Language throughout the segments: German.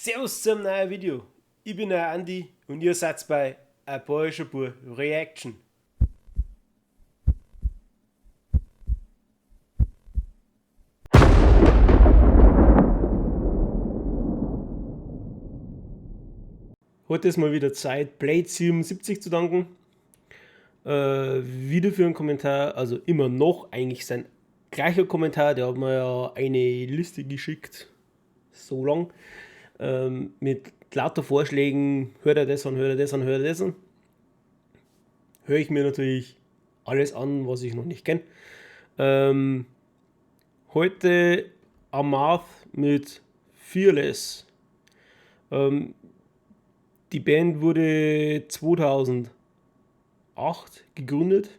Servus zum neuen Video. Ich bin der Andi und ihr seid bei ein bayerischer Bub Reaction. Heute ist mal wieder Zeit, Blade77 zu danken. Wieder für einen Kommentar, also immer noch eigentlich sein gleicher Kommentar, der hat mir ja eine Liste geschickt, so lang, mit lauter Vorschlägen, hört er das an, hört er das an, hört er das an. Höre ich mir natürlich alles an, was ich noch nicht kenne. Heute Amath mit Fearless. Die Band wurde 2008 gegründet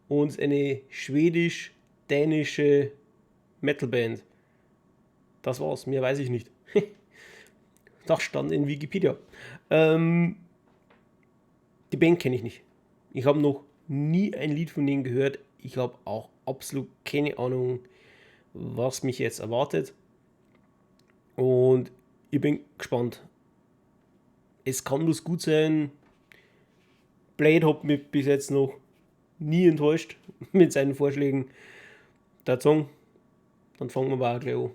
und ist eine schwedisch-dänische Metalband. Das war's, mehr weiß ich nicht. Das stand in Wikipedia. Die Band kenne ich nicht. Ich habe noch nie ein Lied von denen gehört. Ich habe auch absolut keine Ahnung, was mich jetzt erwartet. Und ich bin gespannt. Es kann bloß gut sein. Blade hat mich bis jetzt noch nie enttäuscht mit seinen Vorschlägen. Der Song, dann fangen wir aber auch gleich an.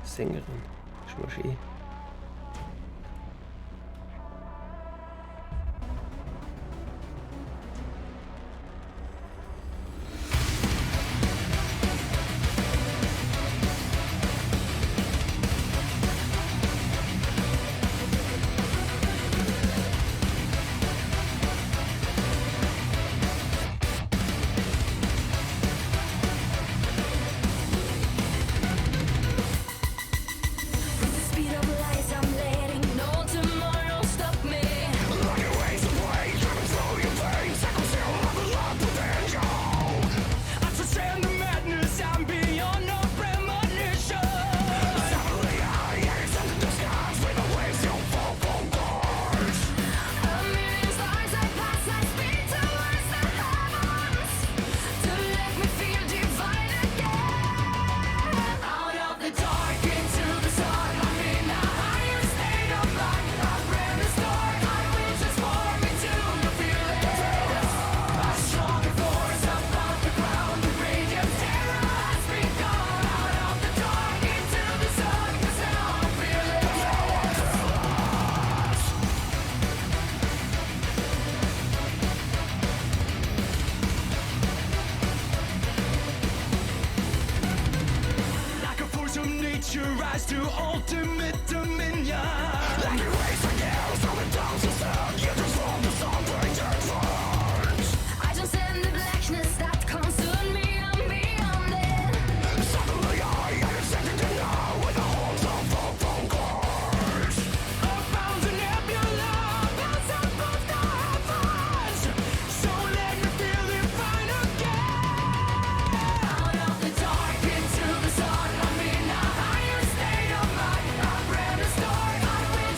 Sängerin, schon mal schön. Rise to ultimate dominion. Like you raise the nails on the dogs of sound, you transform the song breaking thorns. I just in the blackness that consumed me and beyond it. Suddenly I accepted to know with the horns of the phone cords. Abounds a nebula, bounce up of the heavens. So let me feel it fine again. Out of the dark into the sun, I'm in a higher state of mind. I ran a start, I will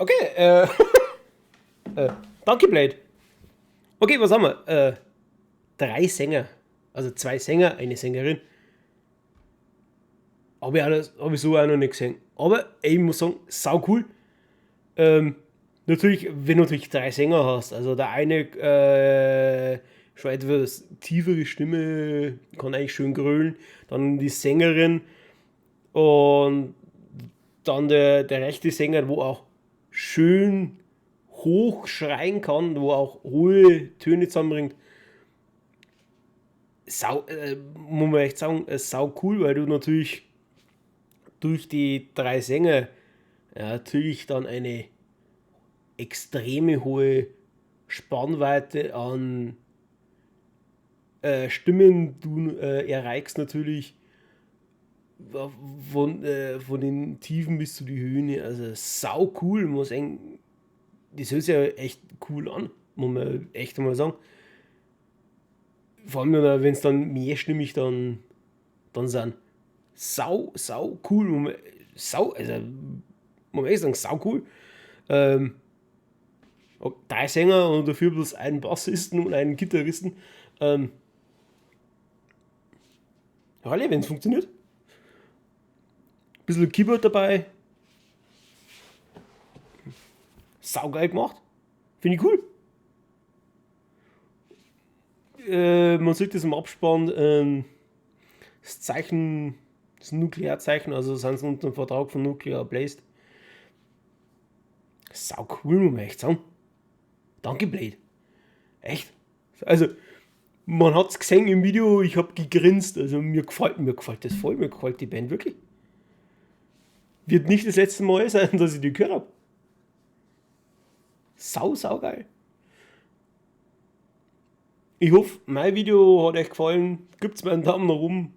Okay, danke, Blade. Okay, was haben wir? 3 Sänger. Also 2 Sänger, eine Sängerin. Hab ich so auch noch nicht gesehen. Aber ich muss sagen, sau cool. Natürlich, wenn du natürlich 3 Sänger hast. Also der eine schon etwas tiefere Stimme, kann eigentlich schön grölen. Dann die Sängerin und dann der rechte Sänger, wo auch schön hoch schreien kann, wo auch hohe Töne zusammenbringt. Muss man echt sagen, sau cool, weil du natürlich durch die 3 Sänger natürlich dann eine extreme hohe Spannweite an Stimmen du erreichst natürlich von den Tiefen bis zu die Höhen. Also sau cool, muss sagen. Das hört sich ja echt cool an, muss man echt mal sagen. Vor allem, wenn es dann mehrstimmig dann sind. Sau cool. Also, muss man echt sagen, sau cool. 3 Sänger und dafür bloß einen Bassisten und einen Gitarristen. Alle, wenn es funktioniert. Bisschen Keyboard dabei. Saugeil gemacht. Finde ich cool. Man sieht das im Abspann. Das Zeichen, das Nuklearzeichen, also sind sie unter dem Vertrag von Nuclear Blast. Sau cool, muss man echt sagen. Danke, Blade. Echt. Also, man hat es gesehen im Video, ich habe gegrinst. Also, mir gefällt das voll, mir gefällt die Band wirklich. Wird nicht das letzte Mal sein, dass ich die gehört habe. Sau geil. Ich hoffe, mein Video hat euch gefallen. Gebt mir einen Daumen nach oben.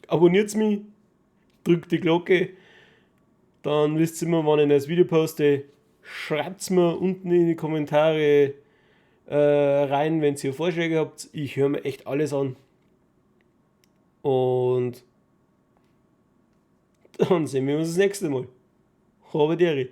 Abonniert mich. Drückt die Glocke. Dann wisst ihr immer, wann ich das Video poste. Schreibt es mir unten in die Kommentare rein, wenn ihr Vorschläge habt. Ich höre mir echt alles an. Und dann sehen wir uns das nächste Mal. Habe Deri.